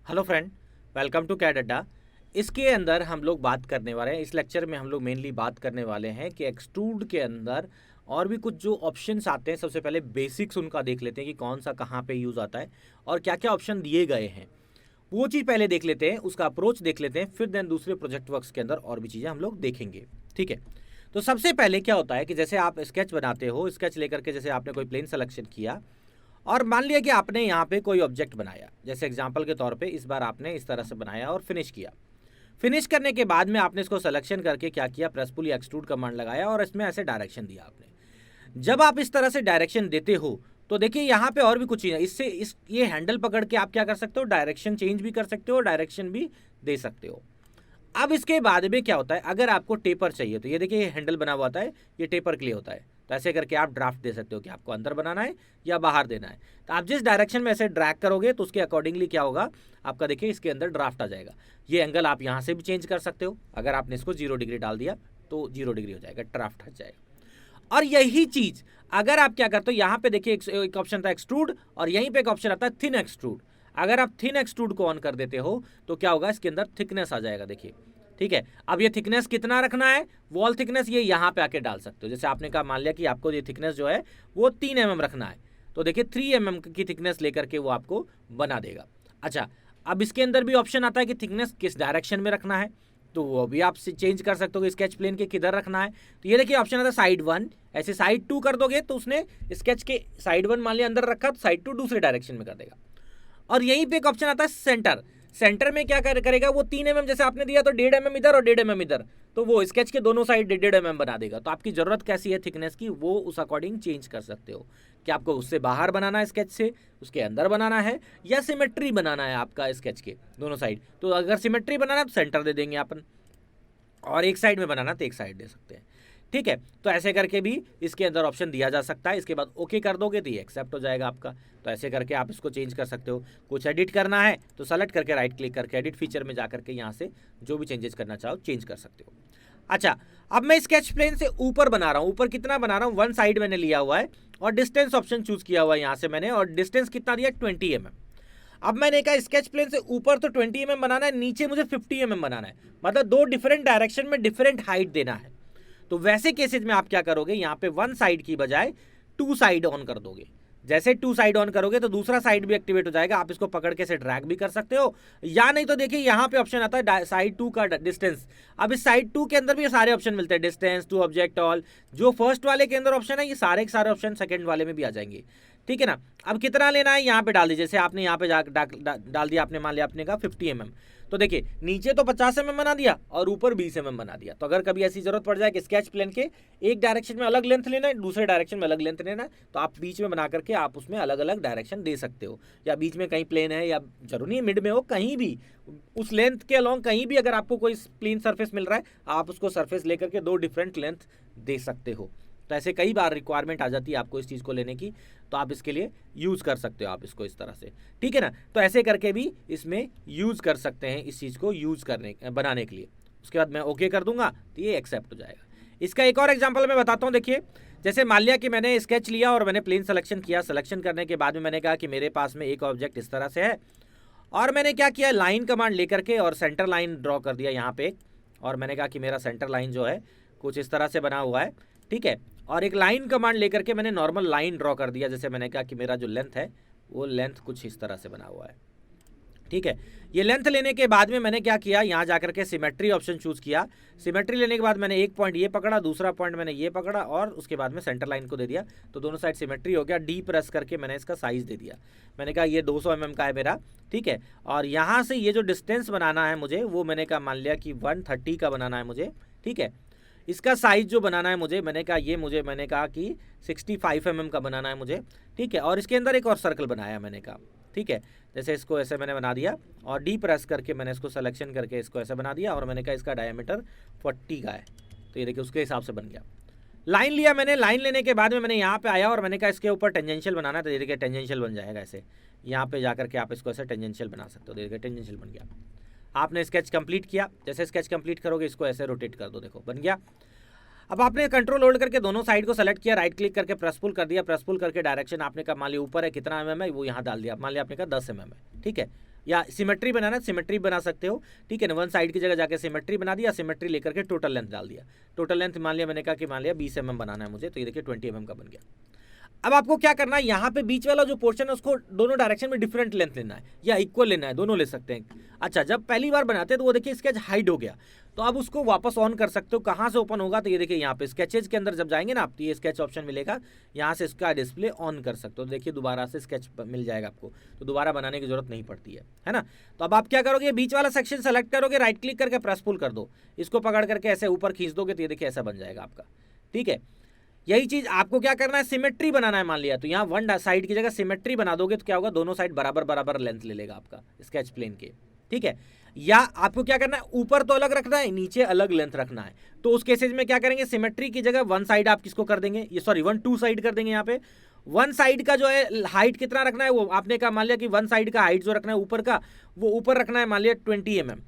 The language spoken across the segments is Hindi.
Hello friend, welcome to CAD Adda. इसके अंदर हम लोग बात करने वाले हैं, इस लेक्चर में हम लोग मेनली बात करने वाले हैं कि एक्सट्रूड के अंदर और भी कुछ जो ऑप्शंस आते हैं। सबसे पहले बेसिक्स उनका देख लेते हैं कि कौन सा कहाँ पे यूज़ आता है और क्या क्या ऑप्शन दिए गए हैं। वो चीज़ पहले देख लेते हैं, उसका अप्रोच देख लेते हैं, फिर देन दूसरे प्रोजेक्ट वर्क्स के अंदर और भी चीज़ें हम लोग देखेंगे। ठीक है, तो सबसे पहले क्या होता है कि जैसे आप स्केच बनाते हो, स्केच लेकर के जैसे आपने कोई प्लेन सेलेक्शन किया और मान लिया कि आपने यहाँ पे कोई ऑब्जेक्ट बनाया। जैसे एग्जांपल के तौर पे इस बार आपने इस तरह से बनाया और फिनिश किया। फिनिश करने के बाद में आपने इसको सिलेक्शन करके क्या किया, प्रेस पुल या एक्सट्रूड कमांड लगाया और इसमें ऐसे डायरेक्शन दिया आपने। जब आप इस तरह से डायरेक्शन देते हो तो देखिए यहाँ पे और भी कुछ चीज़ है। इससे इस ये हैंडल पकड़ के आप क्या कर सकते हो, डायरेक्शन चेंज भी कर सकते हो, डायरेक्शन भी दे सकते हो। अब इसके बाद में क्या होता है, अगर आपको टेपर चाहिए तो ये देखिए ये हैंडल बना हुआ होता है, ये टेपर के लिए होता है। तो ऐसे करके आप ड्राफ्ट दे सकते हो कि आपको अंदर बनाना है या बाहर देना है। तो आप जिस डायरेक्शन में ऐसे ड्रैग करोगे तो उसके अकॉर्डिंगली क्या होगा, आपका देखिए इसके अंदर ड्राफ्ट आ जाएगा। ये एंगल आप यहाँ से भी चेंज कर सकते हो। अगर आपने इसको 0 डिग्री डाल दिया तो 0 डिग्री हो जाएगा, ड्राफ्ट हट जाएगा। और यही चीज़ अगर आप क्या करते हो, यहाँ पे देखिए एक ऑप्शन था एक्सट्रूड और यहीं पे एक ऑप्शन आता है थिन एक्सट्रूड। अगर आप थिन एक्सट्रूड को ऑन कर देते हो तो क्या होगा, इसके अंदर थिकनेस आ जाएगा। देखिए ठीक है, अब ये थिकनेस कितना रखना है, वॉल थिकनेस ये यहाँ पे आके डाल सकते हो। जैसे आपने कहा, मान लिया कि आपको ये थिकनेस जो है वो 3 mm रखना है, तो देखिए 3 mm की थिकनेस लेकर के वो आपको बना देगा। अच्छा, अब इसके अंदर भी ऑप्शन आता है कि थिकनेस किस डायरेक्शन में रखना है, तो वो भी आप चेंज कर सकते हो कि स्केच प्लेन के किधर रखना है। तो ये देखिए ऑप्शन आता है साइड 1, ऐसे साइड 2 कर दोगे तो उसने स्केच के साइड 1 मान लिया अंदर रखा तो साइड 2 दूसरे डायरेक्शन में कर देगा। और यहीं पे एक ऑप्शन आता है सेंटर। सेंटर में क्या करेगा, वो 3 mm जैसे आपने दिया तो 1.5 mm इधर और 1.5 mm इधर, तो वो स्केच के दोनों साइड 1.5 mm बना देगा। तो आपकी जरूरत कैसी है थिकनेस की, वो उस अकॉर्डिंग चेंज कर सकते हो कि आपको उससे बाहर बनाना है स्केच से, उसके अंदर बनाना है, या सिमेट्री बनाना है आपका स्केच के दोनों साइड। तो अगर सिमेट्री बनाना है तो सेंटर दे देंगे अपन, और एक साइड में बनाना तो एक साइड दे सकते हैं। ठीक है, तो ऐसे करके भी इसके अंदर ऑप्शन दिया जा सकता है। इसके बाद ओके कर दोगे तो ये एक्सेप्ट हो जाएगा आपका। तो ऐसे करके आप इसको चेंज कर सकते हो। कुछ एडिट करना है तो सेलेक्ट करके राइट क्लिक करके एडिट फीचर में जा करके यहाँ से जो भी चेंजेस करना चाहो चेंज कर सकते हो। अच्छा, अब मैं स्केच प्लेन से ऊपर बना रहा हूँ। ऊपर कितना बना रहा हूँ, 1 साइड मैंने लिया हुआ है और डिस्टेंस ऑप्शन चूज किया हुआ है यहाँ से मैंने, और डिस्टेंस कितना दिया, 20 mm। अब मैंने कहा स्केच प्लेन से ऊपर तो 20 mm बनाना है, नीचे मुझे 50 mm बनाना है, मतलब 2 डिफरेंट डायरेक्शन में डिफरेंट हाइट देना है। तो वैसे केसेज में आप क्या करोगे, यहाँ पे 1 साइड की बजाय 2 साइड ऑन कर दोगे। जैसे 2 साइड ऑन करोगे तो दूसरा साइड भी एक्टिवेट हो जाएगा। आप इसको पकड़ के से ड्रैग भी कर सकते हो, या नहीं तो देखिए यहाँ पे ऑप्शन आता है साइड 2 का डिस्टेंस। अब इस साइड 2 के अंदर भी ये सारे ऑप्शन मिलते हैं, डिस्टेंस टू ऑब्जेक्ट ऑल। जो फर्स्ट वाले के अंदर ऑप्शन है ये सारे के सारे ऑप्शन सेकंड वाले में भी आ जाएंगे। ठीक है ना। अब कितना लेना है यहाँ पे डाल दीजिए। जैसे आपने यहाँ पे डाल दिया, आपने मान लिया आपने कहा 50 mm, तो देखिए नीचे तो 50 mm बना दिया और ऊपर 20 mm बना दिया। तो अगर कभी ऐसी जरूरत पड़ जाए कि स्केच प्लेन के एक डायरेक्शन में अलग लेंथ लेना है, दूसरे डायरेक्शन में अलग लेंथ लेना है, तो आप बीच में बना करके आप उसमें अलग अलग डायरेक्शन दे सकते हो। या बीच में कहीं प्लेन है, या जरूरी नहीं मिड में हो, कहीं भी उस लेंथ के अलॉन्ग कहीं भी अगर आपको कोई प्लेन सरफेस मिल रहा है, आप उसको सरफेस लेकर के 2 डिफरेंट लेंथ दे सकते हो। तो ऐसे कई बार रिक्वायरमेंट आ जाती है आपको इस चीज़ को लेने की, तो आप इसके लिए यूज़ कर सकते हो आप इसको इस तरह से। ठीक है ना। तो ऐसे करके भी इसमें यूज़ कर सकते हैं, इस चीज़ को यूज़ करने बनाने के लिए। उसके बाद मैं ओके कर दूंगा तो ये एक्सेप्ट हो जाएगा। इसका एक और एग्जांपल मैं बताता हूँ। देखिए, जैसे मान लिया कि मैंने स्केच लिया और मैंने प्लेन सिलेक्शन किया। सिलेक्शन करने के बाद में मैंने कहा कि मेरे पास में एक ऑब्जेक्ट इस तरह से है, और मैंने क्या किया, लाइन कमांड लेकर के और सेंटर लाइन ड्रॉ कर दिया यहाँ पे। और मैंने कहा कि मेरा सेंटर लाइन जो है कुछ इस तरह से बना हुआ है। ठीक है, और एक लाइन कमांड लेकर के मैंने नॉर्मल लाइन ड्रॉ कर दिया। जैसे मैंने कहा कि मेरा जो लेंथ है वो लेंथ कुछ इस तरह से बना हुआ है। ठीक है, ये लेंथ लेने के बाद में मैंने क्या किया, यहाँ जाकर के सिमेट्री ऑप्शन चूज किया। सिमेट्री लेने के बाद मैंने एक पॉइंट ये पकड़ा, दूसरा पॉइंट मैंने ये पकड़ा, और उसके बाद में सेंटर लाइन को दे दिया। तो दोनों साइड सिमेट्री हो गया। डी प्रेस करके मैंने इसका साइज दे दिया। मैंने कहा ये 200 mm का है मेरा। ठीक है, और यहाँ से ये जो डिस्टेंस बनाना है मुझे, वो मैंने कहा मान लिया कि 130 का बनाना है मुझे। ठीक है, इसका साइज जो बनाना है मुझे, मैंने कहा कि 65 mm का बनाना है मुझे। ठीक है, और इसके अंदर एक और सर्कल बनाया मैंने कहा। ठीक है, जैसे इसको ऐसे मैंने बना दिया और डी प्रेस करके मैंने इसको सिलेक्शन करके इसको ऐसे बना दिया, और मैंने कहा इसका डायमीटर 40 का है। तो ये देखिए उसके हिसाब से बन गया। लाइन लिया मैंने, लाइन लेने के बाद में मैंने यहाँ पे आया और मैंने कहा इसके ऊपर टेंजेंशियल बनाना है। तो ये देखिए टेंजेंशियल बन जाएगा ऐसे। यहाँ पे जाकर के आप इसको ऐसे टेंजेंशियल बना सकते हो। देखिए टेंजेंशियल बन गया। आपने स्केच कंप्लीट किया, जैसे स्केच कंप्लीट करोगे इसको ऐसे रोटेट कर दो, देखो बन गया। अब आपने कंट्रोल होल्ड करके दोनों साइड को सेलेक्ट किया, राइट क्लिक करके प्रेस पुल कर दिया। प्रेस पुल करके डायरेक्शन आपने कहा मान लिया ऊपर है कितना mm है वो यहाँ डाल दिया। मान लिया आपने कहा 10 mm है। ठीक है, या सिमेट्री बनाना है सिमेट्री बना सकते हो, ठीक है ना। वन साइड की जगह जाके सिमेट्री बना दिया, सिमेट्री लेकर के टोटल लेंथ डाल दिया। टोटल लेंथ मान लिया मैंने कहा कि मान लिया 20 mm बनाना है मुझे, तो ये देखिए 20 mm का बन गया। अब आपको क्या करना है, यहाँ पे बीच वाला जो पोर्शन है उसको दोनों डायरेक्शन में डिफरेंट लेंथ लेना है या इक्वल लेना है, दोनों ले सकते हैं। अच्छा, जब पहली बार बनाते हैं तो वो देखिए स्केच हाइड हो गया, तो आप उसको वापस ऑन कर सकते हो। कहाँ से ओपन होगा, तो ये देखिए यहाँ पे स्केचेज के अंदर जब जाएंगे ना आप, तो ये स्केच ऑप्शन मिलेगा, यहाँ से इसका डिस्प्ले ऑन कर सकते हो। देखिए दोबारा से स्केच मिल जाएगा आपको, तो दोबारा बनाने की जरूरत नहीं पड़ती है ना। तो अब आप क्या करोगे, बीच वाला सेक्शन सेलेक्ट करोगे, राइट क्लिक करके प्रेस पुल कर दो, इसको पकड़ करके ऐसे ऊपर खींच दोगे, तो ये देखिए ऐसा बन जाएगा आपका, ठीक है। यही चीज आपको क्या करना है, सिमेट्री बनाना है मान लिया, तो यहाँ वन साइड की जगह सिमेट्री बना दोगे, तो क्या होगा, दोनों साइड बराबर बराबर लेंथ ले लेगा आपका स्केच प्लेन के, ठीक है। या आपको क्या करना है, ऊपर तो अलग रखना है, नीचे अलग लेंथ रखना है, तो उस केसेज में क्या करेंगे, सिमेट्री की जगह वन साइड आप किसको कर देंगे, ये सॉरी वन टू साइड कर देंगे। यहाँ पे वन साइड का जो है हाइट कितना रखना है, वो आपने कहा मान लिया कि वन साइड का हाइट जो रखना है ऊपर का, वो ऊपर रखना है मान लिया 20 mm,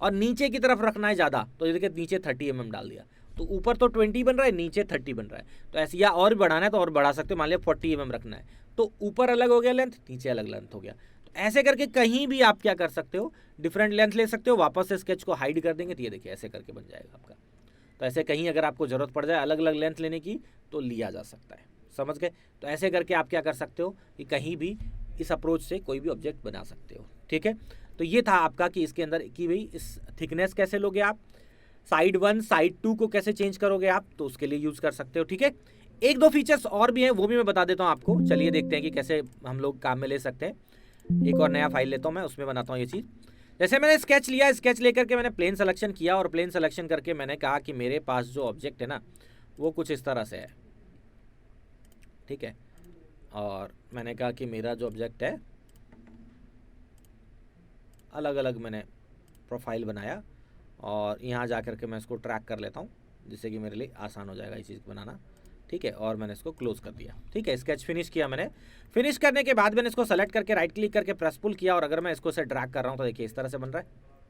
और नीचे की तरफ रखना है ज़्यादा, तो ये देखिए नीचे 30 mm डाल दिया, तो ऊपर तो 20 बन रहा है, नीचे 30 बन रहा है। तो ऐसे, या और बढ़ाना है तो और बढ़ा सकते हो, मान लिया 40 mm रखना है, तो ऊपर अलग हो गया लेंथ, नीचे अलग लेंथ हो गया। तो ऐसे करके कहीं भी आप क्या कर सकते हो, डिफरेंट लेंथ ले सकते हो, वापस से स्केच को हाइड कर देंगे, तो ये देखिए ऐसे करके बन जाएगा आपका। तो ऐसे कहीं अगर आपको ज़रूरत पड़ जाए अलग अलग लेंथ लेने की, तो लिया जा सकता है, समझ गए। तो ऐसे करके आप क्या कर सकते हो कि कहीं भी इस अप्रोच से कोई भी ऑब्जेक्ट बना सकते हो, ठीक है। तो ये था आपका कि इसके अंदर कि भाई इस थिकनेस कैसे लोगे आप, साइड 1 साइड 2 को कैसे चेंज करोगे आप, तो उसके लिए यूज़ कर सकते हो, ठीक है। एक दो फीचर्स और भी हैं, वो भी मैं बता देता हूँ आपको। चलिए देखते हैं कि कैसे हम लोग काम में ले सकते हैं। एक और नया फाइल लेता हूँ मैं, उसमें बनाता हूँ ये चीज़। जैसे मैंने स्केच लिया, स्केच लेकर के मैंने प्लेन सिलेक्शन किया, और प्लेन सिलेक्शन करके मैंने कहा कि मेरे पास जो ऑब्जेक्ट है ना, वो कुछ इस तरह से है, ठीक है। और मैंने कहा कि मेरा जो ऑब्जेक्ट है, अलग अलग मैंने प्रोफाइल बनाया, और यहाँ जा कर के मैं इसको ट्रैक कर लेता हूँ, जिससे कि मेरे लिए आसान हो जाएगा ये चीज़ बनाना, ठीक है। और मैंने इसको क्लोज कर दिया, ठीक है। स्केच फिनिश किया मैंने। फिनिश करने के बाद मैंने इसको सेलेक्ट करके राइट क्लिक करके प्रेस पुल किया, और अगर मैं इसको से ड्रैग कर रहा हूँ तो देखिए इस तरह से बन रहा है,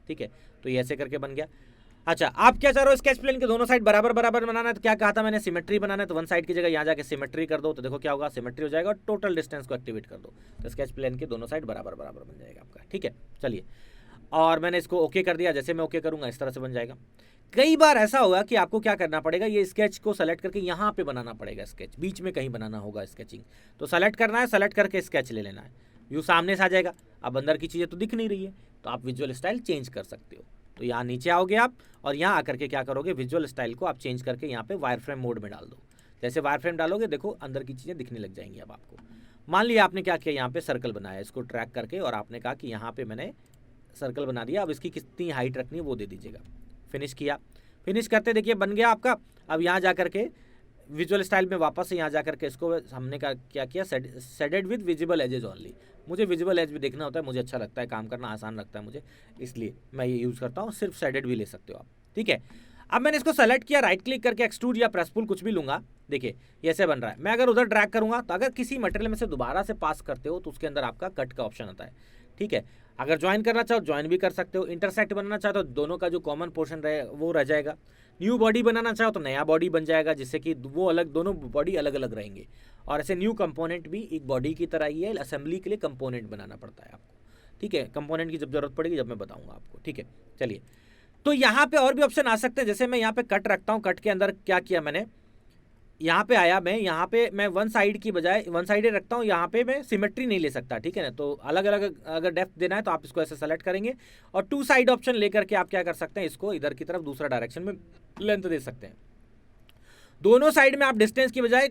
ठीक है। तो ये ऐसे करके बन गया। अच्छा, आप क्या चाह रहे हो, स्केच प्लेन के दोनों साइड बराबर बराबर बनाना है, तो क्या कहा था मैंने, सिमेट्री बनाना है, तो वन साइड की जगह यहाँ जाके सिमेट्री कर दो, तो देखो क्या होगा, सिमेट्री हो जाएगा, और टोटल डिस्टेंस को एक्टिवेट कर दो, तो स्केच प्लेन के दोनों साइड बराबर बराबर बन जाएगा आपका, ठीक है। चलिए, और मैंने इसको ओके कर दिया, जैसे मैं ओके करूंगा इस तरह से बन जाएगा। कई बार ऐसा होगा कि आपको क्या करना पड़ेगा, ये स्केच को सेलेक्ट करके यहाँ पे बनाना पड़ेगा, स्केच बीच में कहीं बनाना होगा स्केचिंग, तो सेलेक्ट करना है, सेलेक्ट करके स्केच ले लेना है, व्यू सामने से आ जाएगा। अब अंदर की चीज़ें तो दिख नहीं रही है, तो आप विजुअल स्टाइल चेंज कर सकते हो। तो यहाँ नीचे आओगे आप, और यहाँ आकर के क्या करोगे, विजुअल स्टाइल को आप चेंज करके यहाँ पे वायर फ्रेम मोड में डाल दो। जैसे वायर फ्रेम डालोगे, देखो अंदर की चीज़ें दिखने लग जाएंगी। अब आपको मान लिया आपने क्या किया, यहाँ पे सर्कल बनाया, इसको ट्रैक करके, और आपने कहा कि यहाँ पे मैंने सर्कल बना दिया, अब इसकी कितनी हाइट रखनी है वो दे दीजिएगा। फिनिश किया, फिनिश करते देखिए बन गया आपका। अब यहाँ जा करके विजुअल स्टाइल में वापस से यहाँ जा करके इसको हमने क्या किया, shaded with visible edges only. मुझे विजिबल एज भी देखना होता है, मुझे अच्छा लगता है, काम करना आसान लगता है मुझे, इसलिए मैं ये यूज़ करता हूँ। सिर्फ शेडेड भी ले सकते हो आप, ठीक है। अब मैंने इसको सेलेक्ट किया, राइट क्लिक करके एक्सट्रूड या प्रेस पुल कुछ भी लूँगा, देखिए ये ऐसे बन रहा है। मैं अगर उधर ड्रैग करूँगा, तो अगर किसी मटेरियल में से दोबारा से पास करते हो, तो उसके अंदर आपका कट का ऑप्शन आता है, ठीक है। अगर ज्वाइन करना चाहो ज्वाइन भी कर सकते हो, इंटरसेक्ट बनाना चाहो तो दोनों का जो कॉमन पोर्शन रहे वो रह जाएगा। न्यू बॉडी बनाना चाहो तो नया बॉडी बन जाएगा, जिससे कि वो अलग, दोनों बॉडी अलग अलग रहेंगे। और ऐसे न्यू कंपोनेंट भी एक बॉडी की तरह ही है, असेंबली के लिए कंपोनेंट बनाना पड़ता है आपको, ठीक है। कंपोनेंट की जब जरूरत पड़ेगी, जब मैं बताऊंगा आपको, ठीक है। चलिए, तो यहाँ पे और भी ऑप्शन आ सकते हैं, जैसे मैं यहाँ पे कट रखता हूँ। कट के अंदर क्या किया मैंने, यहाँ पे आया मैं, यहाँ पे मैं वन साइड की बजाय वन साइड रखता हूँ, यहाँ पे मैं सिमेट्री नहीं ले सकता, ठीक है ना। तो अलग अलग अगर डेप्थ देना है तो आप इसको ऐसे सेलेक्ट करेंगे, और टू साइड ऑप्शन लेकर के आप क्या कर सकते हैं, इसको इधर की तरफ दूसरा डायरेक्शन में लेंथ दे सकते हैं। दोनों साइड में आप डिस्टेंस की बजाय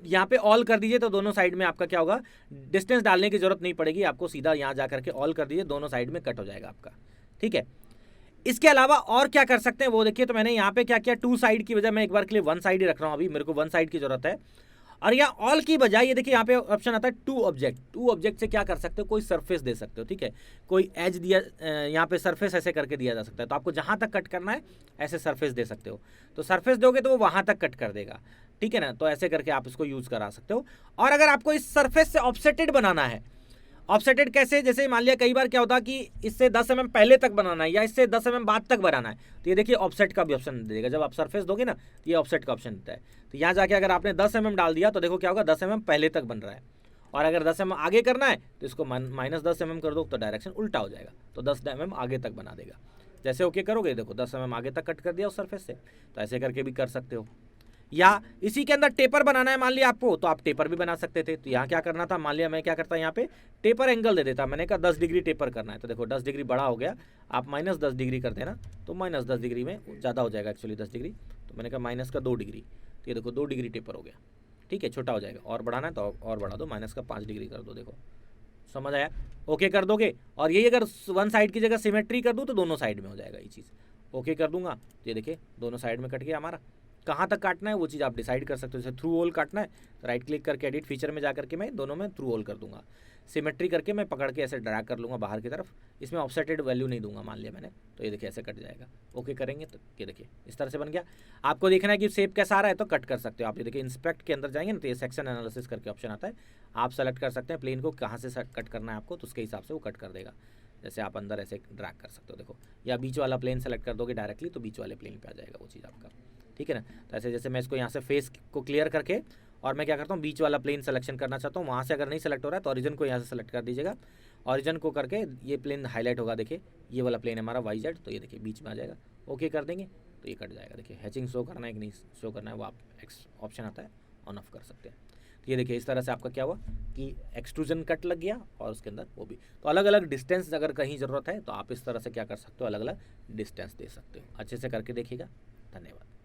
यहाँ पे ऑल कर दीजिए, तो दोनों साइड में आपका क्या होगा, डिस्टेंस डालने की जरूरत नहीं पड़ेगी आपको, सीधा यहाँ जा करके ऑल कर दीजिए, दोनों साइड में कट हो जाएगा आपका, ठीक है। इसके अलावा और क्या कर सकते हैं वो देखिए। तो मैंने यहाँ पे क्या किया, टू साइड की बजाय मैं एक बार के लिए वन साइड ही रख रहा हूँ, अभी मेरे को वन साइड की जरूरत है। और यहाँ ऑल की बजाय ये देखिए यहाँ पे ऑप्शन आता है टू ऑब्जेक्ट। टू ऑब्जेक्ट से क्या कर सकते हो, कोई सरफेस दे सकते हो, ठीक है। कोई एज दिया, यहाँ पे सरफेस ऐसे करके दिया जा सकता है, तो आपको जहाँ तक कट करना है ऐसे सरफेस दे सकते हो। तो सरफेस दोगे तो वो वहाँ तक कट कर देगा, ठीक है ना। तो ऐसे करके आप इसको यूज़ करा सकते हो। और अगर आपको इस सरफेस से ऑफसेटेड बनाना है, ऑफसेटेड कैसे, जैसे मान लिया कई बार क्या होता है कि इससे 10 mm पहले तक बनाना है या इससे 10 mm बाद तक बनाना है, तो ये देखिए ऑफसेट का भी ऑप्शन देगा। जब आप सरफेस दोगे ना, तो ये ऑफसेट का ऑप्शन देता है। तो यहाँ जाके अगर आपने 10 mm डाल दिया, तो देखो क्या होगा, 10 mm पहले तक बन रहा है। और अगर 10 mm आगे करना है तो इसको -10 mm कर दो तो डायरेक्शन उल्टा हो जाएगा, तो 10 mm आगे तक बना देगा। जैसे ओके करोगे देखो 10 mm आगे तक कट कर दिया उस सरफेस से, तो ऐसे करके भी कर सकते हो। या इसी के अंदर टेपर बनाना है मान लिया आपको, तो आप टेपर भी बना सकते थे। तो यहाँ क्या करना था, मान लिया मैं क्या करता यहाँ पे टेपर एंगल दे देता, मैंने कहा 10 डिग्री टेपर करना है, तो देखो 10 डिग्री बड़ा हो गया, आप -10 डिग्री कर देना तो -10 डिग्री में ज़्यादा हो जाएगा एक्चुअली 10 डिग्री, तो मैंने कहा -2 डिग्री, तो ये देखो 2 डिग्री टेपर हो गया, ठीक है, छोटा हो जाएगा। और बढ़ाना है तो और बढ़ा दो, -5 डिग्री कर दो, देखो समझ आया, ओके कर दोगे। और यही अगर वन साइड की जगह सिमेट्री कर दूँ तो दोनों साइड में हो जाएगा ये चीज़। ओके कर दूंगा तो ये देखिए दोनों साइड में कट गया हमारा। कहाँ तक काटना है वो चीज़ आप डिसाइड कर सकते हो, जैसे थ्रू होल काटना है तो राइट क्लिक करके एडिट फीचर में जा करके मैं दोनों में थ्रू होल कर दूंगा, सिमेट्री करके मैं पकड़ के ऐसे ड्रैग कर लूँगा बाहर की तरफ, इसमें ऑफसेटेड वैल्यू नहीं दूंगा मान लिया मैंने, तो ये देखिए ऐसे कट जाएगा। ओके करेंगे तो ये देखिए इस तरह से बन गया। आपको देखना है कि शेप कैसा आ रहा है तो कट कर सकते हो आप, ये देखिए इंस्पेक्ट के अंदर जाएंगे ना तो ये सेक्शन एनालिसिस करके ऑप्शन आता है, आप सेलेक्ट कर सकते हैं प्लेन को कहाँ से कट करना है आपको, तो उसके हिसाब से वो कट कर देगा। जैसे आप अंदर ऐसे ड्रैग कर सकते हो देखो, या बीच वाला प्लेन सेलेक्ट कर दोगे डायरेक्टली तो बीच वाले प्लेन पे आ जाएगा वो चीज़ आपका, ठीक है ना। तो ऐसे जैसे मैं इसको यहाँ से फेस को क्लियर करके और मैं क्या करता हूँ बीच वाला प्लेन सिलेक्शन करना चाहता हूँ, वहाँ से अगर नहीं सेलेक्ट हो रहा है तो ओरिजिन को यहाँ से सेलेक्ट कर दीजिएगा, ओरिजिन को करके ये प्लेन हाईलाइट होगा, देखिए ये वाला प्लेन है हमारा YZ, तो ये देखिए बीच में आ जाएगा। ओके कर देंगे तो ये कट जाएगा। देखिए हैचिंग शो करना है कि नहीं शो करना है वो आप ऑप्शन आता है ऑन ऑफ कर सकते हैं। तो ये देखिए इस तरह से आपका क्या हुआ कि एक्सट्रूजन कट लग गया और उसके अंदर वो भी। तो अलग अलग डिस्टेंस अगर कहीं ज़रूरत है तो आप इस तरह से क्या कर सकते हो, अलग अलग डिस्टेंस दे सकते हो। अच्छे से करके देखिएगा। धन्यवाद।